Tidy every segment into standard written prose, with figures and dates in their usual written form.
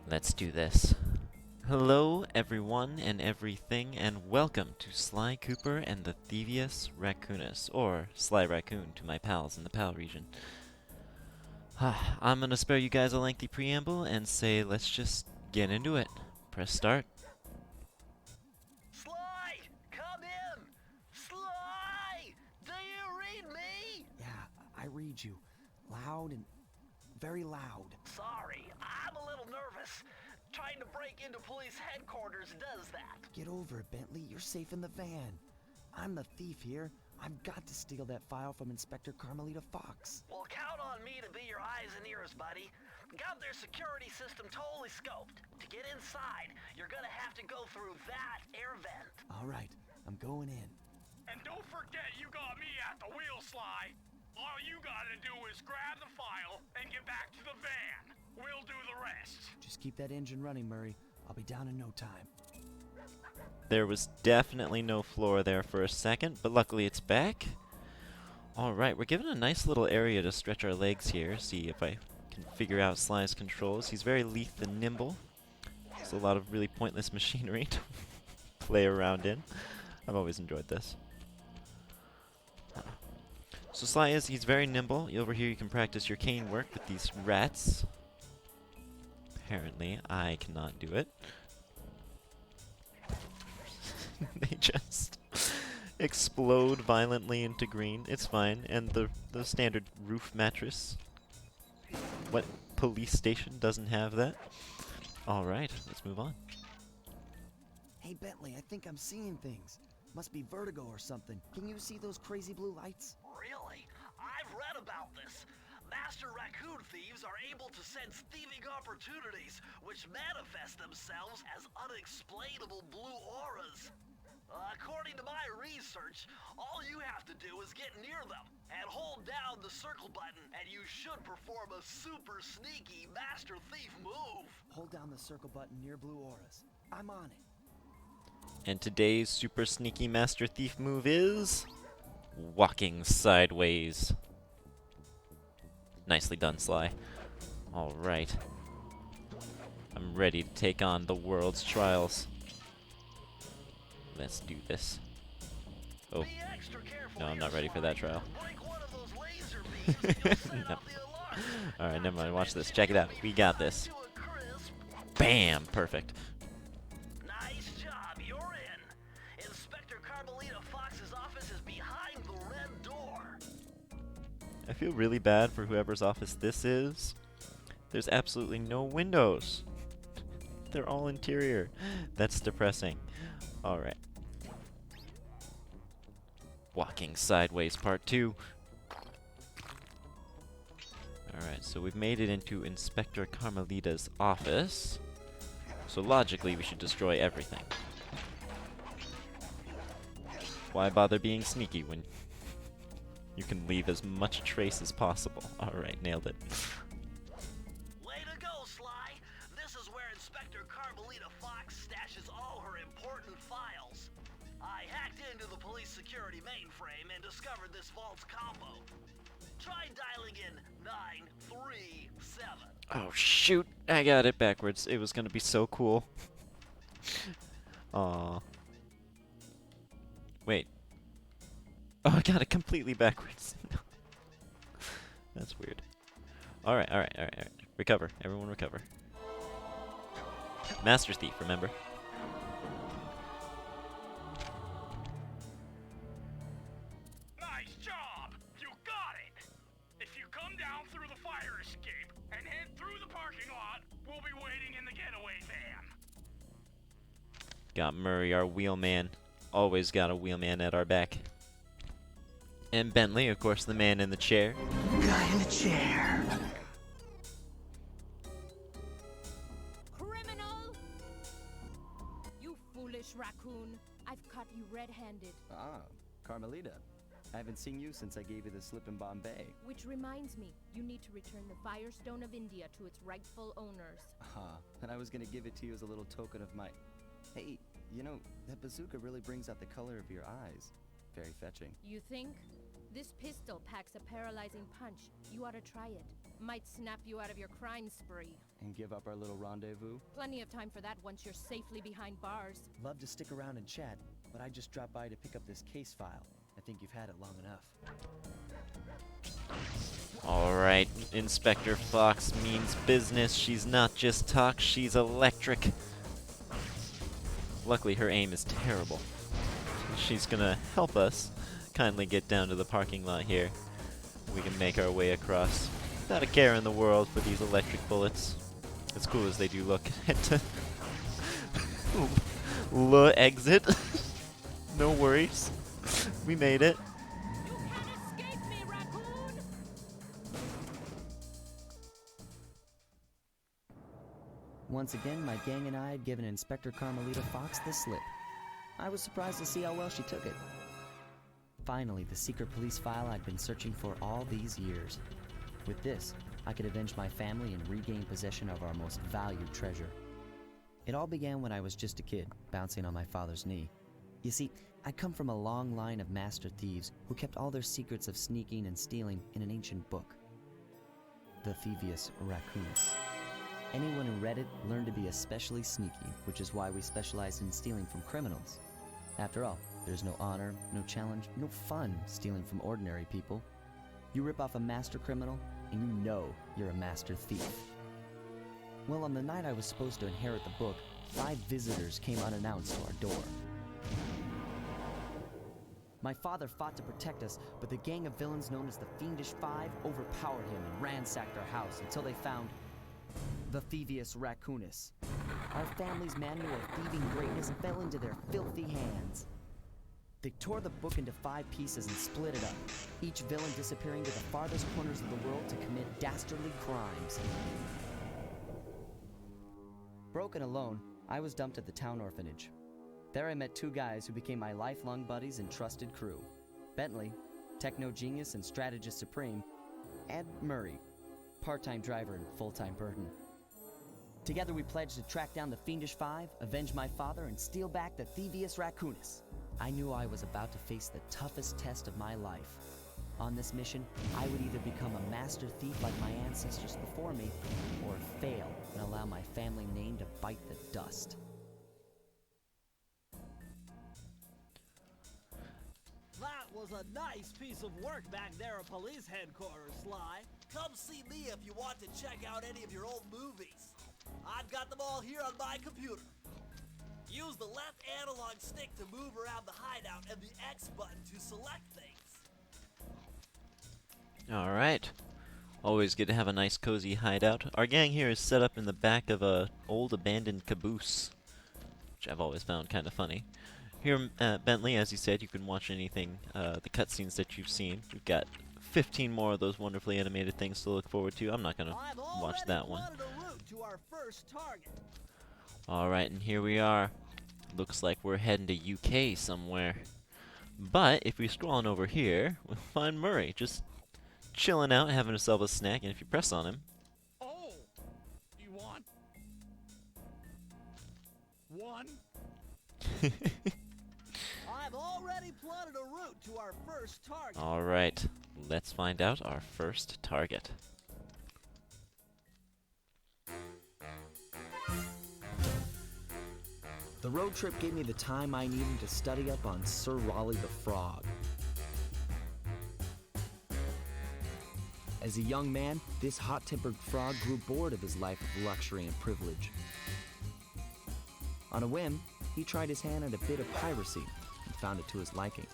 Let's do this. Hello, everyone and everything, and welcome to Sly Cooper and the Thievius Raccoonus, or Sly Raccoon to my pals in the PAL region. I'm gonna spare you guys a lengthy preamble and say let's just get into it. Press start. Sly! Come in! Sly! Do you read me? Yeah, I read you. Loud and very loud. Sorry, I'm a little nervous. Trying to break into police headquarters does that. Get over it, Bentley. You're safe in the van. I'm the thief here. I've got to steal that file from Inspector Carmelita Fox. Well, count on me to be your eyes and ears, buddy. Got their security system totally scoped. To get inside, you're gonna have to go through that air vent. All right, I'm going in. And don't forget you got me at the wheel, Sly. All you gotta do is grab the file and get back to the van. We'll do the rest. Just keep that engine running, Murray. I'll be down in no time. There was definitely no floor there for a second, but luckily it's back. Alright, we're given a nice little area to stretch our legs here, see if I can figure out Sly's controls. He's very lithe and nimble. There's a lot of really pointless machinery to play around in. I've always enjoyed this. So Sly he's very nimble. Over here you can practice your cane work with these rats. Apparently, I cannot do it. They just explode violently into green. It's fine. And the standard roof mattress. What police station doesn't have that? Alright, let's move on. Hey, Bentley, I think I'm seeing things. Must be vertigo or something. Can you see those crazy blue lights? Really? I've read about this. Master raccoon thieves are able to sense thieving opportunities, which manifest themselves as unexplainable blue auras. According to my research, all you have to do is get near them and hold down the circle button, and you should perform a super sneaky master thief move. Hold down the circle button near blue auras. I'm on it. And today's super sneaky master thief move is walking sideways. Nicely done, Sly. Alright. I'm ready to take on the world's trials. Let's do this. Oh. Be extra careful No, I'm here, not ready for that trial. Break one of those laser beams and you'll set No. off the alarm. Alright, never mind. Watch this. Check it out. We got this. To a crisp. Bam! Perfect. Nice job, you're in. Inspector Carmelita Fox's office is behind the red door. I feel really bad for whoever's office this is. There's absolutely no windows. They're all interior. That's depressing. Alright. Walking sideways part 2. Alright, so we've made it into Inspector Carmelita's office. So logically we should destroy everything. Why bother being sneaky when you can leave as much trace as possible? Alright, nailed it. Way to go, Sly. This is where Inspector Carmelita Fox stashes all her important files. I hacked into the police security mainframe and discovered this vault's combo. Try dialing in 937. Oh shoot, I got it backwards. It was gonna be so cool. Aw. Wait. Oh, I got it completely backwards. That's weird. Alright. Recover. Everyone recover. Master Thief, remember? Nice job! You got it! If you come down through the fire escape and head through the parking lot, we'll be waiting in the getaway van. Got Murray, our wheelman. Always got a wheelman at our back. And Bentley, of course, the man in the chair. Guy in the chair. Criminal! You foolish raccoon. I've caught you red-handed. Ah, Carmelita. I haven't seen you since I gave you the slip in Bombay. Which reminds me, you need to return the Firestone of India to its rightful owners. And I was gonna give it to you as a little token of my... Hey, you know, that bazooka really brings out the color of your eyes. Very fetching. You think? This pistol packs a paralyzing punch. You ought to try it. Might snap you out of your crime spree. and give up our little rendezvous? Plenty of time for that once you're safely behind bars. Love to stick around and chat, but I just dropped by to pick up this case file. I think you've had it long enough. Alright, Inspector Fox means business. She's not just talk, she's electric. Luckily, her aim is terrible. She's gonna help us kindly get down to the parking lot here. We can make our way across without a care in the world for these electric bullets. As cool as they do look. Exit. No worries. We made it. You can't escape me, Raccoon! Once again, my gang and I had given Inspector Carmelita Fox the slip. I was surprised to see how well she took it. Finally, the secret police file I'd been searching for all these years. With this, I could avenge my family and regain possession of our most valued treasure. It all began when I was just a kid, bouncing on my father's knee. You see, I come from a long line of master thieves who kept all their secrets of sneaking and stealing in an ancient book. The Thievius Raccoonus. Anyone who read it learned to be especially sneaky, which is why we specialize in stealing from criminals. After all, there's no honor, no challenge, no fun stealing from ordinary people. You rip off a master criminal, and you know you're a master thief. Well, on the night I was supposed to inherit the book, 5 visitors came unannounced to our door. My father fought to protect us, but the gang of villains known as the Fiendish Five overpowered him and ransacked our house until they found the Thievius Raccoonus. Our family's manual of thieving greatness fell into their filthy hands. They tore the book into 5 pieces and split it up, each villain disappearing to the farthest corners of the world to commit dastardly crimes. Broken alone, I was dumped at the town orphanage. There I met 2 guys who became my lifelong buddies and trusted crew. Bentley, techno genius and strategist supreme, and Murray, part-time driver and full-time burden. Together we pledged to track down the Fiendish Five, avenge my father, and steal back the Thievius Raccoonus. I knew I was about to face the toughest test of my life. On this mission, I would either become a master thief like my ancestors before me, or fail and allow my family name to bite the dust. That was a nice piece of work back there at police headquarters, Sly. Come see me if you want to check out any of your old movies. I've got them all here on my computer. Use the left analog stick to move around the hideout and the X button to select things. Alright. Always good to have a nice cozy hideout. Our gang here is set up in the back of a old abandoned caboose, which I've always found kind of funny. Here at Bentley, as you said, you can watch anything, the cutscenes that you've seen. We've got 15 more of those wonderfully animated things to look forward to. I'm not going to watch that one. To our first target. Alright, and here we are. Looks like we're heading to UK somewhere. But if we scroll on over here, we'll find Murray just chilling out, having himself a snack, and if you press on him... Oh! You want... one? I've already plotted a route to our first target. Alright, let's find out our first target. The road trip gave me the time I needed to study up on Sir Raleigh the Frog. As a young man, this hot-tempered frog grew bored of his life of luxury and privilege. On a whim, he tried his hand at a bit of piracy and found it to his liking.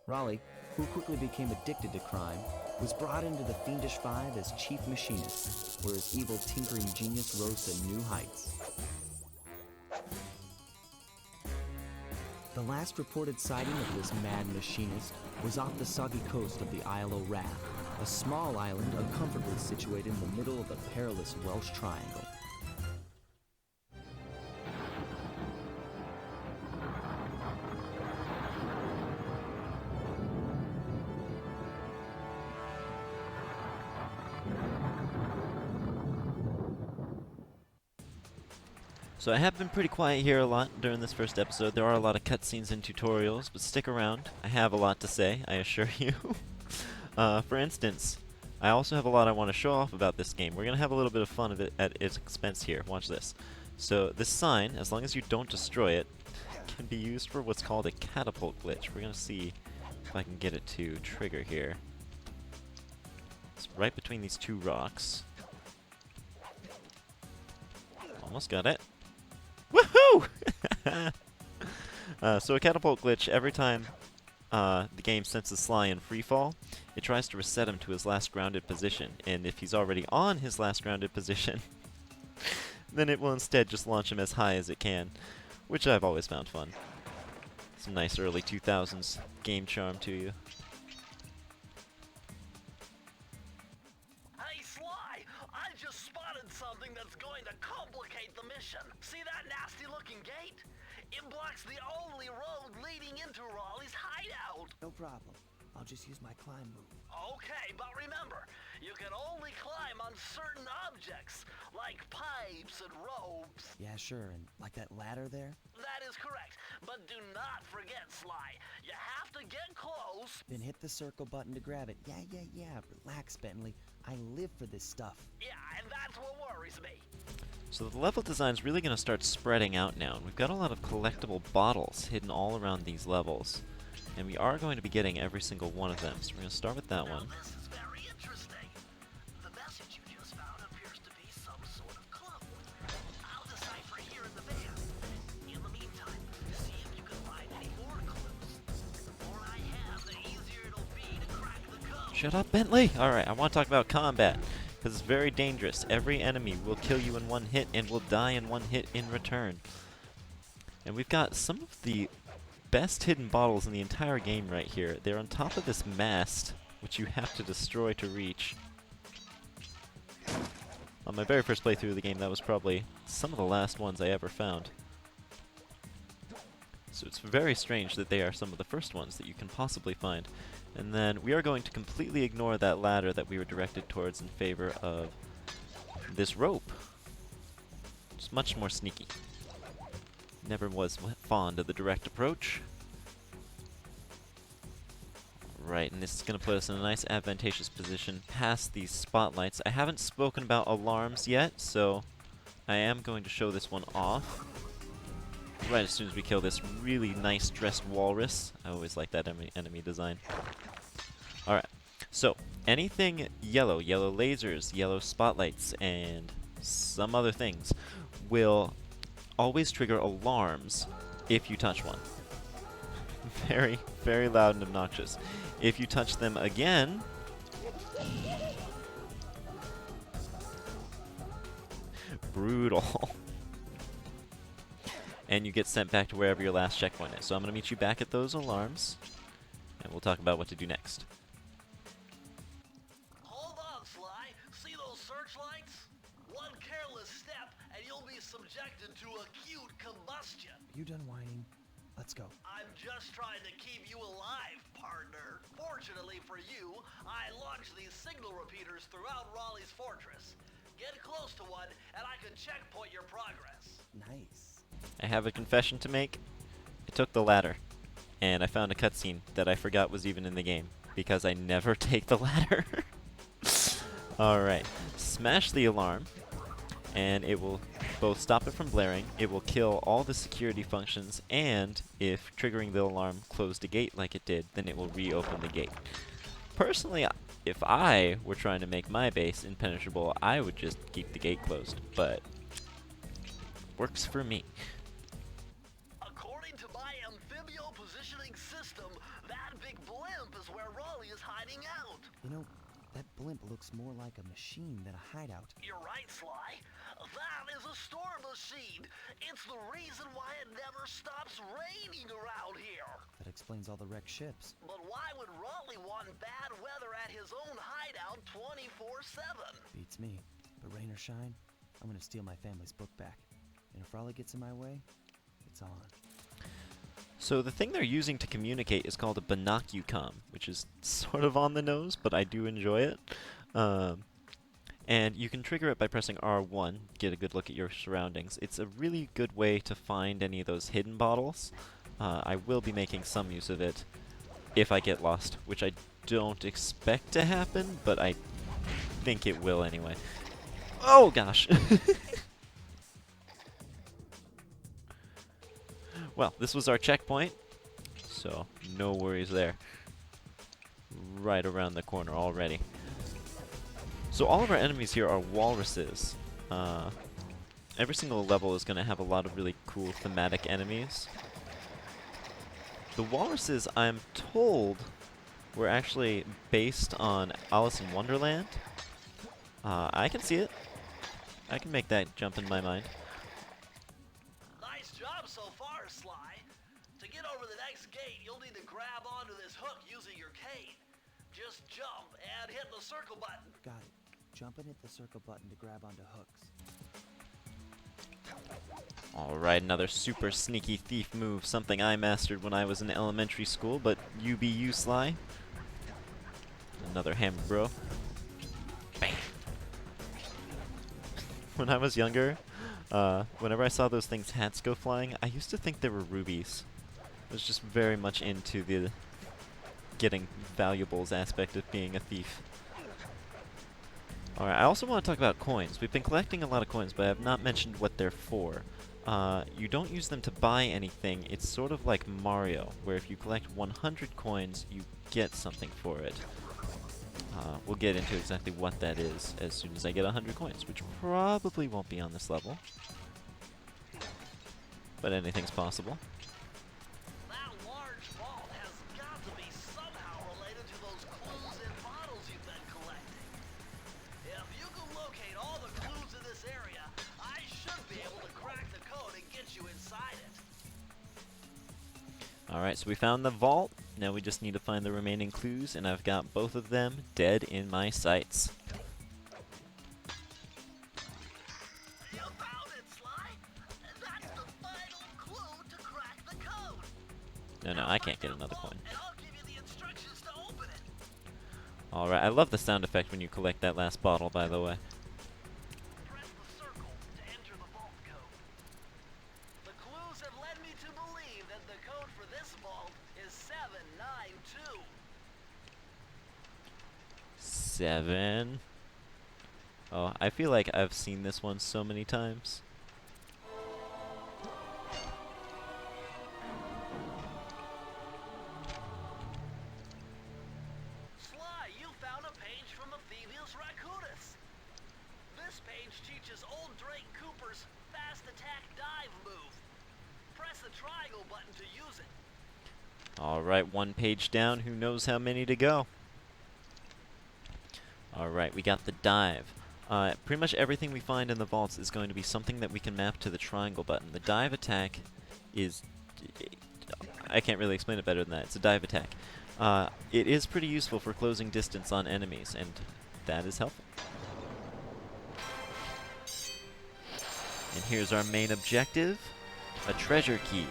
Raleigh, who quickly became addicted to crime, was brought into the Fiendish Five as chief machinist, where his evil tinkering genius rose to new heights. The last reported sighting of this mad machinist was off the soggy coast of the Isle o' Wrath, a small island uncomfortably situated in the middle of the perilous Welsh Triangle. So I have been pretty quiet here a lot during this first episode. There are a lot of cutscenes and tutorials, but stick around. I have a lot to say, I assure you. For instance, I also have a lot I want to show off about this game. We're going to have a little bit of fun of it at its expense here. Watch this. So this sign, as long as you don't destroy it, can be used for what's called a catapult glitch. We're going to see if I can get it to trigger here. It's right between these two rocks. Almost got it. Woohoo! So a catapult glitch, every time the game senses Sly in freefall, it tries to reset him to his last grounded position. And if he's already on his last grounded position, then it will instead just launch him as high as it can, which I've always found fun. Some nice early 2000s game charm to you. Hey, Sly! I just spotted something that's going to complicate the mission. See that nasty-looking gate? It blocks the only road leading into Raleigh's hideout. No problem. I'll just use my climb move. Okay, but remember, you can only climb on certain objects, like pipes and ropes. Yeah, sure, and like that ladder there? That is correct, but do not forget, Sly. You have to get close. Then hit the circle button to grab it. Yeah. Relax, Bentley. I live for this stuff. Yeah, and that's what worries me. So the level design's really going to start spreading out now, and we've got a lot of collectible bottles hidden all around these levels. And we are going to be getting every single one of them, so we're going to start with that one. Now, this is very interesting. The message you just found appears to be some sort of clue. I'll decipher here in the van. In the meantime, see if you can find any more clues. The more I have, the easier it'll be to crack the code. Shut up, Bentley! Alright, I want to talk about combat, because it's very dangerous. Every enemy will kill you in one hit and will die in one hit in return. And we've got some of the best hidden bottles in the entire game right here. They're on top of this mast, which you have to destroy to reach. On my very first playthrough of the game, that was probably some of the last ones I ever found. So it's very strange that they are some of the first ones that you can possibly find. And then we are going to completely ignore that ladder that we were directed towards in favor of this rope. It's much more sneaky. Never was fond of the direct approach. Right, and this is going to put us in a nice advantageous position past these spotlights. I haven't spoken about alarms yet, so I am going to show this one off right as soon as we kill this really nice dressed walrus. I always like that enemy design. Alright, so anything yellow, yellow lasers, yellow spotlights, and some other things will always trigger alarms if you touch one. Very, very loud and obnoxious. If you touch them again, brutal. And you get sent back to wherever your last checkpoint is. So I'm going to meet you back at those alarms, and we'll talk about what to do next. Hold on, Sly. See those searchlights? One careless step, and you'll be subjected to acute combustion. You done whining? Let's go. I'm just trying to keep you alive, partner. Fortunately for you, I launched these signal repeaters throughout Raleigh's fortress. Get close to one, and I can checkpoint your progress. Nice. I have a confession to make. I took the ladder, and I found a cutscene that I forgot was even in the game, because I never take the ladder. Alright, smash the alarm, and it will both stop it from blaring, it will kill all the security functions, and if triggering the alarm closed a gate like it did, then it will reopen the gate. Personally, if I were trying to make my base impenetrable, I would just keep the gate closed, but works for me. According to my amphibio positioning system, that big blimp is where Raleigh is hiding out. You know, that blimp looks more like a machine than a hideout. You're right, Sly. That is a storm machine. It's the reason why it never stops raining around here. That explains all the wrecked ships. But why would Raleigh want bad weather at his own hideout 24/7? Beats me. But rain or shine, I'm gonna steal my family's book back. And if Raleigh gets in my way, it's on. So the thing they're using to communicate is called a binocucom, which is sort of on the nose, but I do enjoy it. And you can trigger it by pressing R1, get a good look at your surroundings. It's a really good way to find any of those hidden bottles. I will be making some use of it if I get lost, which I don't expect to happen, but I think it will anyway. Oh gosh! Well, this was our checkpoint, so no worries there. Right around the corner already. So all of our enemies here are walruses. Every single level is going to have a lot of really cool thematic enemies. The walruses, I'm told, were actually based on Alice in Wonderland. I can see it. I can make that jump in my mind. Nice job so far, Sly. To get over the next gate, you'll need to grab onto this hook using your cane. Just jump and hit the circle button. Got it. Jump and hit the circle button to grab onto hooks. Alright, another super sneaky thief move, something I mastered when I was in elementary school, but you be you, Sly. Another hammer, bro. Bam! When I was younger, whenever I saw those things' hats go flying, I used to think they were rubies. I was just very much into the getting valuables aspect of being a thief. Alright, I also want to talk about coins. We've been collecting a lot of coins, but I have not mentioned what they're for. You don't use them to buy anything. It's sort of like Mario, where if you collect 100 coins, you get something for it. We'll get into exactly what that is as soon as I get 100 coins, which probably won't be on this level. But anything's possible. That large vault has got to be somehow related to those clues and bottles you've been collecting. If you can locate all the clues in this area, I should be able to crack the code and get you inside it. Alright, so we found the vault. Now we just need to find the remaining clues, and I've got both of them dead in my sights. You found it, Sly. That's the final clue to crack the code. No, I can't get another coin. And I'll give you the instructions to open it. Alright, I love the sound effect when you collect that last bottle, by the way. Press the circle to enter the vault code. The clues have led me to believe that the code for this vault is 792. 7. Oh, I feel like I've seen this one so many times. Sly, you found a page from the Thievius Raccoonus. This page teaches old Drake Cooper's fast attack dive move. Press the triangle button to use it. Alright, one page down. Who knows how many to go? Alright, we got the dive. Pretty much everything we find in the vaults is going to be something that we can map to the triangle button. The dive attack is... I can't really explain it better than that. It's a dive attack. It is pretty useful for closing distance on enemies, and that is helpful. And here's our main objective, a treasure key.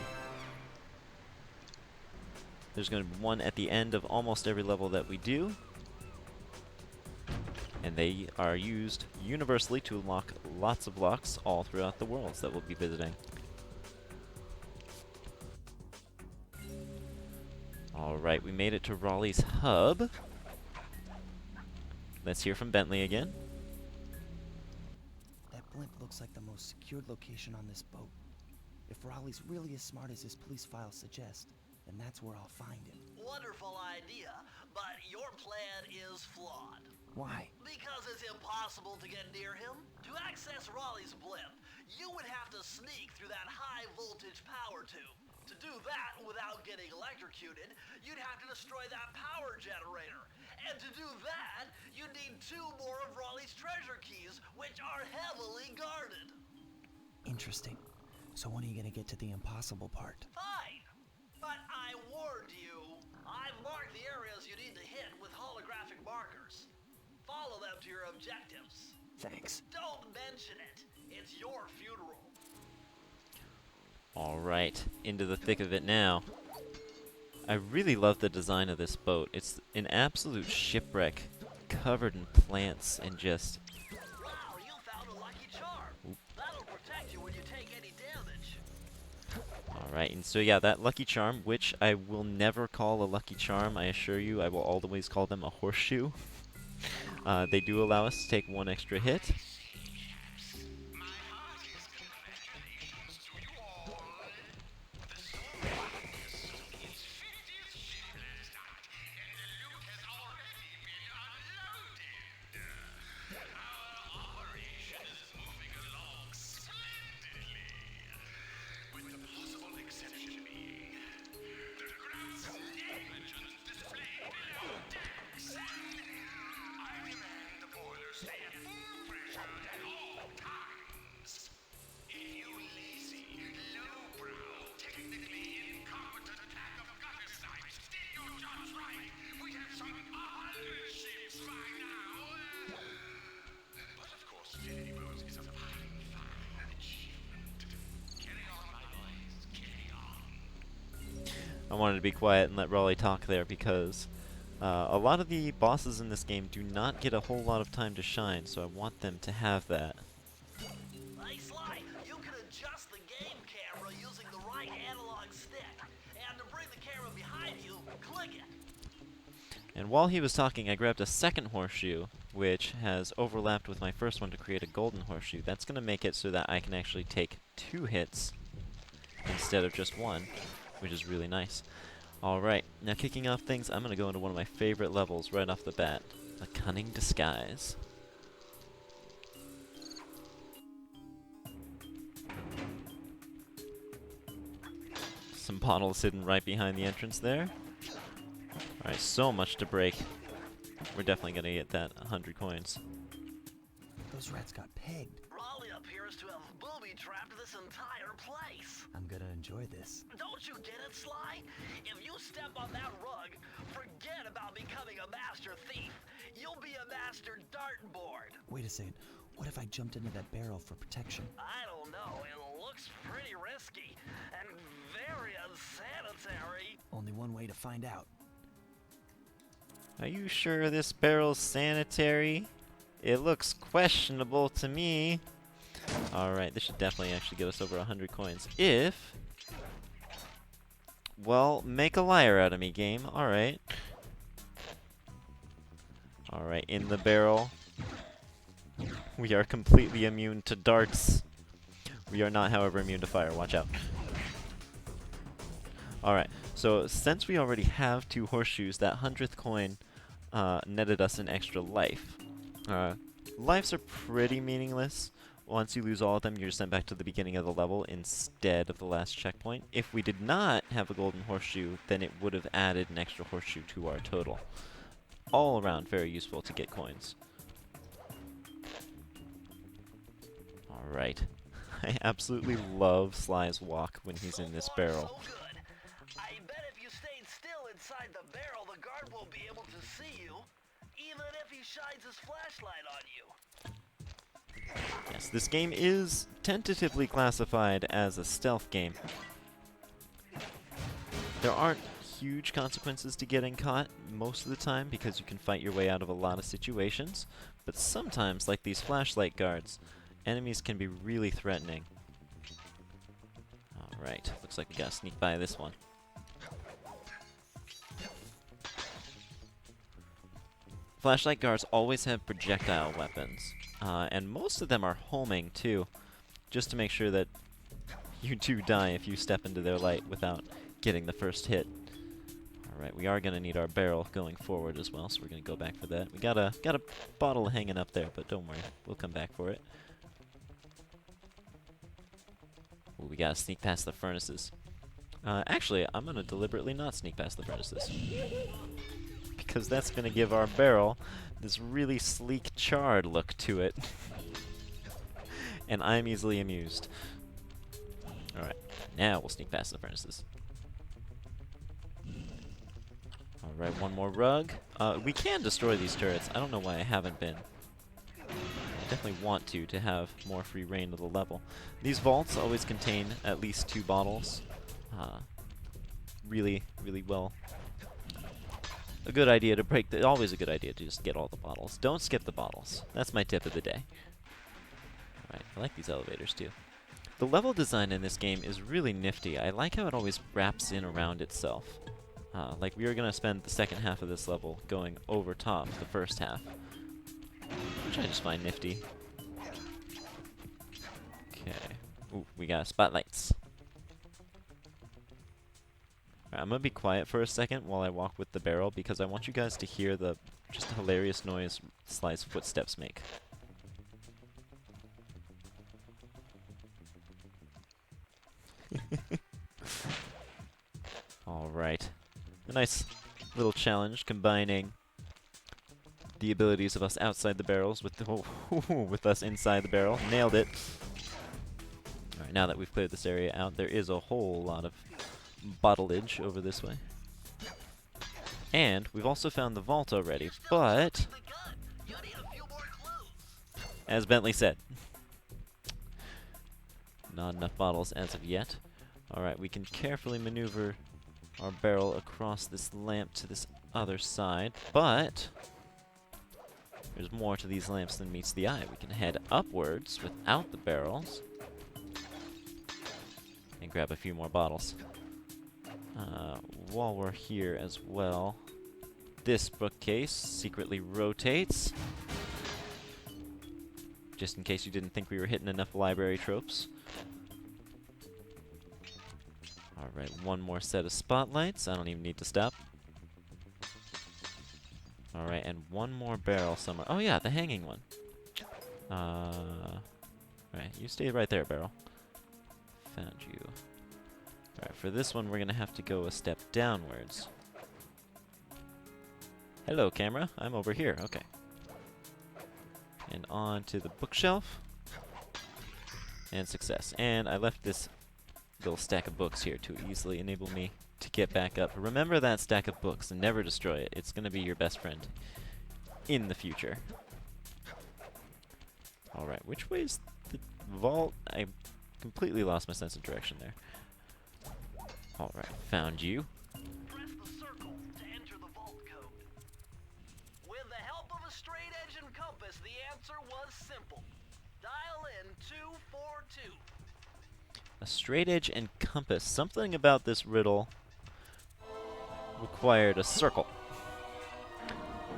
There's going to be one at the end of almost every level that we do. And they are used universally to unlock lots of locks all throughout the worlds that we'll be visiting. Alright, we made it to Raleigh's hub. Let's hear from Bentley again. That blimp looks like the most secured location on this boat. If Raleigh's really as smart as his police files suggest, then that's where I'll find him. Wonderful idea, but your plan is flawed. Why? Because it's impossible to get near him. To access Raleigh's blimp, you would have to sneak through that high voltage power tube. To do that without getting electrocuted, you'd have to destroy that power generator. And to do that, you'd need 2 more of Raleigh's treasure keys, which are heavily guarded. Interesting. So when are you gonna get to the impossible part? Fine, but I warned you. I've marked the areas you need to hit with holographic markers. Follow them to your objectives. Thanks. Don't mention it. It's your funeral. Alright, into the thick of it now. I really love the design of this boat. It's an absolute shipwreck, covered in plants and just... Wow, you found a lucky charm. That'll protect you when you take any damage. Alright, and so yeah, that lucky charm, which I will never call a lucky charm, I assure you, I will always call them a horseshoe. They do allow us to take one extra hit. I wanted to be quiet and let Raleigh talk there because a lot of the bosses in this game do not get a whole lot of time to shine, so I want them to have that. Hey Sly, you can adjust the game camera using the right analog stick. And to bring the camera behind you, click it. And while he was talking, I grabbed a second horseshoe, which has overlapped with my first one to create a golden horseshoe. That's going to make it so that I can actually take 2 hits instead of just 1, which is really nice. Alright, now kicking off things, I'm going to go into one of my favorite levels right off the bat, the Cunning Disguise. Some bottles hidden right behind the entrance there. Alright, so much to break. We're definitely going to get that 100 coins. Those rats got pegged. Raleigh appears to have booby-trapped this entire place. I'm gonna enjoy this. Don't you get it, Sly? If you step on that rug, forget about becoming a master thief. You'll be a master dartboard. Wait a second. What if I jumped into that barrel for protection? I don't know. It looks pretty risky and very unsanitary. Only one way to find out. Are you sure this barrel's sanitary? It looks questionable to me. Alright, this should definitely actually get us over 100 coins. If... well, make a liar out of me, game. Alright. Alright, in the barrel. We are completely immune to darts. We are not, however, immune to fire. Watch out. Alright, so since we already have 2 horseshoes, that 100th coin netted us an extra life. Lives are pretty meaningless. Once you lose all of them, you're sent back to the beginning of the level instead of the last checkpoint. If we did not have a golden horseshoe, then it would have added an extra horseshoe to our total. All around, very useful to get coins. Alright. I absolutely love Sly's walk when he's in this barrel. So good. I bet if you stayed still inside the barrel, the guard won't be able to see you, even if he shines his flashlight on you. Yes, this game is tentatively classified as a stealth game. There aren't huge consequences to getting caught most of the time because you can fight your way out of a lot of situations, but sometimes, like these flashlight guards, enemies can be really threatening. Alright, looks like we gotta sneak by this one. Flashlight guards always have projectile weapons, and most of them are homing too, just to make sure that you do die if you step into their light without getting the first hit. Alright, we are going to need our barrel going forward as well, so we're going to go back for that. We got a bottle hanging up there, but don't worry, we'll come back for it. Ooh, we got to sneak past the furnaces. Actually, I'm going to deliberately not sneak past the furnaces, because that's going to give our barrel this really sleek, charred look to it. And I'm easily amused. Alright, now we'll sneak past the furnaces. Alright, one more rug. We can destroy these turrets. I don't know why I haven't been. I definitely want to have more free reign of the level. These vaults always contain at least 2 bottles. Really, really well. A good idea to break the... always a good idea to just get all the bottles. Don't skip the bottles. That's my tip of the day. Alright, I like these elevators too. The level design in this game is really nifty. I like how it always wraps in around itself. Like we are going to spend the second half of this level going over top the first half. which I just find nifty. Okay. Ooh, we got spotlights. Alright, I'm gonna be quiet for a second while I walk with the barrel because I want you guys to hear the just hilarious noise Sly's footsteps make. Alright. A nice little challenge combining the abilities of us outside the barrels with with us inside the barrel. Nailed it. Alright, now that we've cleared this area out, there is a whole lot of bottlage over this way. And we've also found the vault already, but The gun. You need a few more clues. as Bentley said, not enough bottles as of yet. Alright, we can carefully maneuver our barrel across this lamp to this other side, but there's more to these lamps than meets the eye. We can head upwards without the barrels and grab a few more bottles. While we're here as well, this bookcase secretly rotates, just in case you didn't think we were hitting enough library tropes. Alright, one more set of spotlights. I don't even need to stop. Alright, and one more barrel somewhere. Oh yeah, the hanging one. Right, you stay right there, barrel. Found you. Alright, for this one we're gonna have to go a step downwards. Hello, camera. I'm over here. Okay. And on to the bookshelf. And success. And I left this little stack of books here to easily enable me to get back up. Remember that stack of books and never destroy it. It's going to be your best friend in the future. Alright, which way is the vault? I completely lost my sense of direction there. Alright, found you. Press the circle to enter the vault code. With the help of a straight edge and compass, the answer was simple. Dial in 242. A straight edge and compass. Something about this riddle required a circle.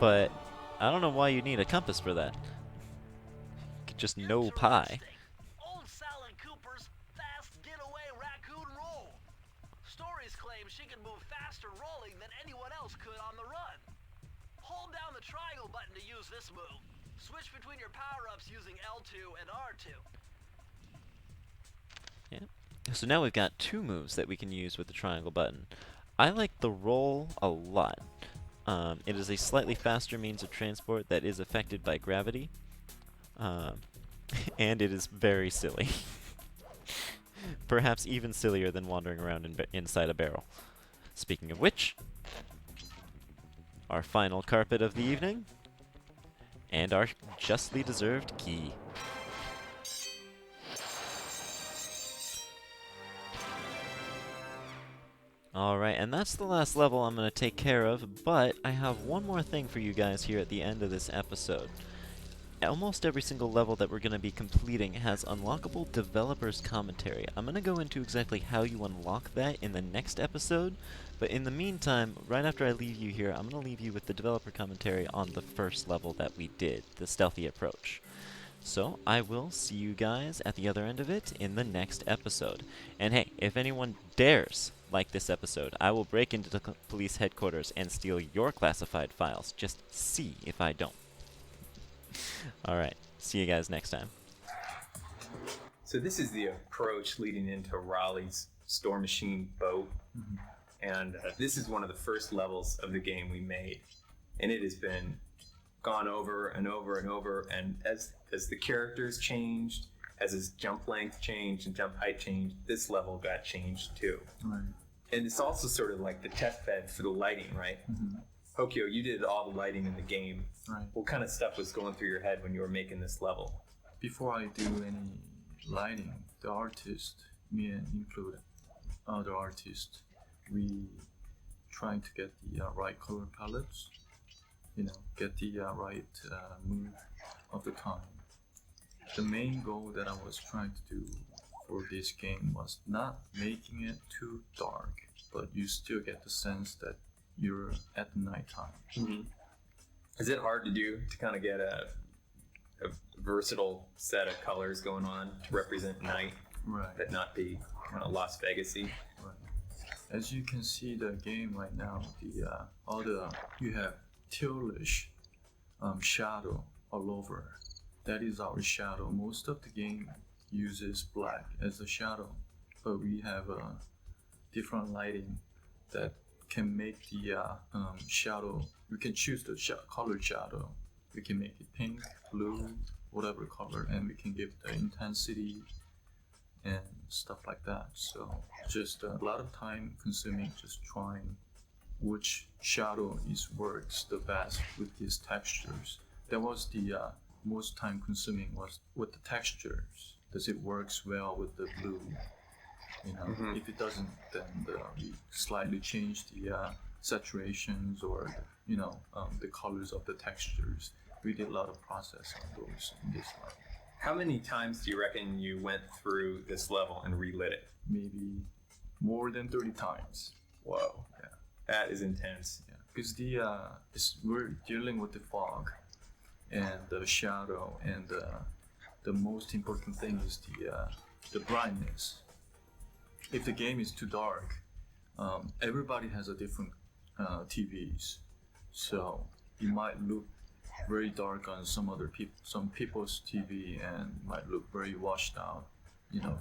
But I don't know why you need a compass for that. You could just know pi. Interesting. Old Sly Cooper's fast getaway raccoon roll. Stories claim she can move faster rolling than anyone else could on the run. Hold down the triangle button to use this move. Switch between your power-ups using L2 and R2. Yeah. So now we've got two moves that we can use with the triangle button. I like the roll a lot. It is a slightly faster means of transport that is affected by gravity. And it is very silly. Perhaps even sillier than wandering around inside a barrel. Speaking of which, our final carpet of the evening, and our justly deserved key. Alright, and that's the last level I'm going to take care of, but I have one more thing for you guys here at the end of this episode. Almost every single level that we're going to be completing has unlockable developer's commentary. I'm going to go into exactly how you unlock that in the next episode, but in the meantime, right after I leave you here, I'm going to leave you with the developer commentary on the first level that we did, the Stealthy Approach. So, I will see you guys at the other end of it in the next episode. And hey, if anyone dares like this episode, I will break into the police headquarters and steal your classified files. Just see if I don't. Alright, see you guys next time. So this is the approach leading into Raleigh's Store Machine boat. And this is one of the first levels of the game we made. And it has been gone over and over and over, and as the characters changed, as his jump length changed and jump height changed, this level got changed too. Right. And it's also sort of like the test bed for the lighting, right? Hokyo, you did all the lighting in the game. Right. What kind of stuff was going through your head when you were making this level? Before I do any lighting, the artist, me and include other artists, we trying to get the right color palettes, get the right mood of the time. The main goal that I was trying to do for this game was not making it too dark, but you still get the sense that you're at nighttime. Is it hard to do to kind of get a versatile set of colors going on to represent night, Right. but not be kind of Las Vegas-y. Right. As you can see, the game right now, you have tealish shadow all over. That is our shadow. Most of the game uses black as the shadow, but we have different lighting that can make the shadow. We can choose the color shadow. We can make it pink, blue, whatever color, and we can give the intensity and stuff like that. So just a lot of time consuming just trying which shadow works the best with these textures. That was the most time consuming was with the textures. Does it works well with the blue? You know, if it doesn't, then we slightly change the saturations or the colors of the textures. We did a lot of process on those in this level. How many times do you reckon you went through this level and relit it? Maybe more than 30 times. Whoa. Yeah. That is intense. Yeah. Because we're dealing with the fog and the shadow, and the most important thing is the brightness. If the game is too dark, everybody has a different TVs, so it might look very dark on some people's TV and might look very washed out,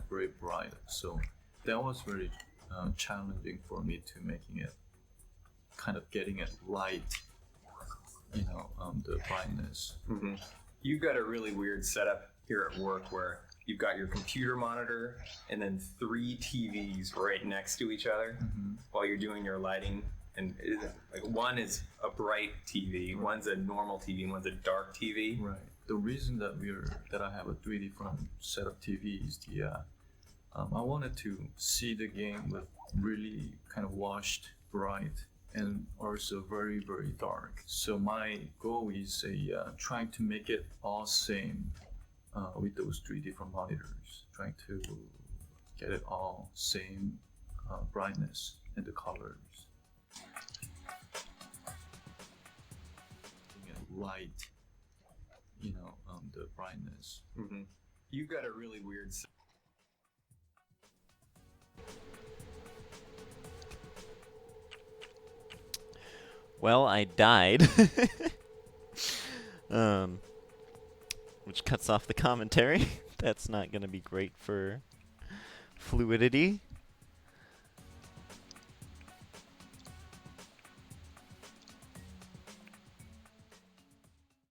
very bright. So that was very challenging for me to making it, kind of getting it right, the brightness. Mm-hmm. You've got a really weird setup here at work where you've got your computer monitor and then 3 TVs right next to each other while you're doing your lighting. And one is a bright TV, one's a normal TV, and one's a dark TV. Right. The reason that I have a 3 different set of TVs, I wanted to see the game with really kind of washed, bright, and also very, very dark. So my goal is trying to make it all same with those 3 different monitors, trying to get it all same brightness and the colors. Light, the brightness. Mm-hmm. You've got a really weird. Well, I died. Which cuts off the commentary. That's not going to be great for fluidity.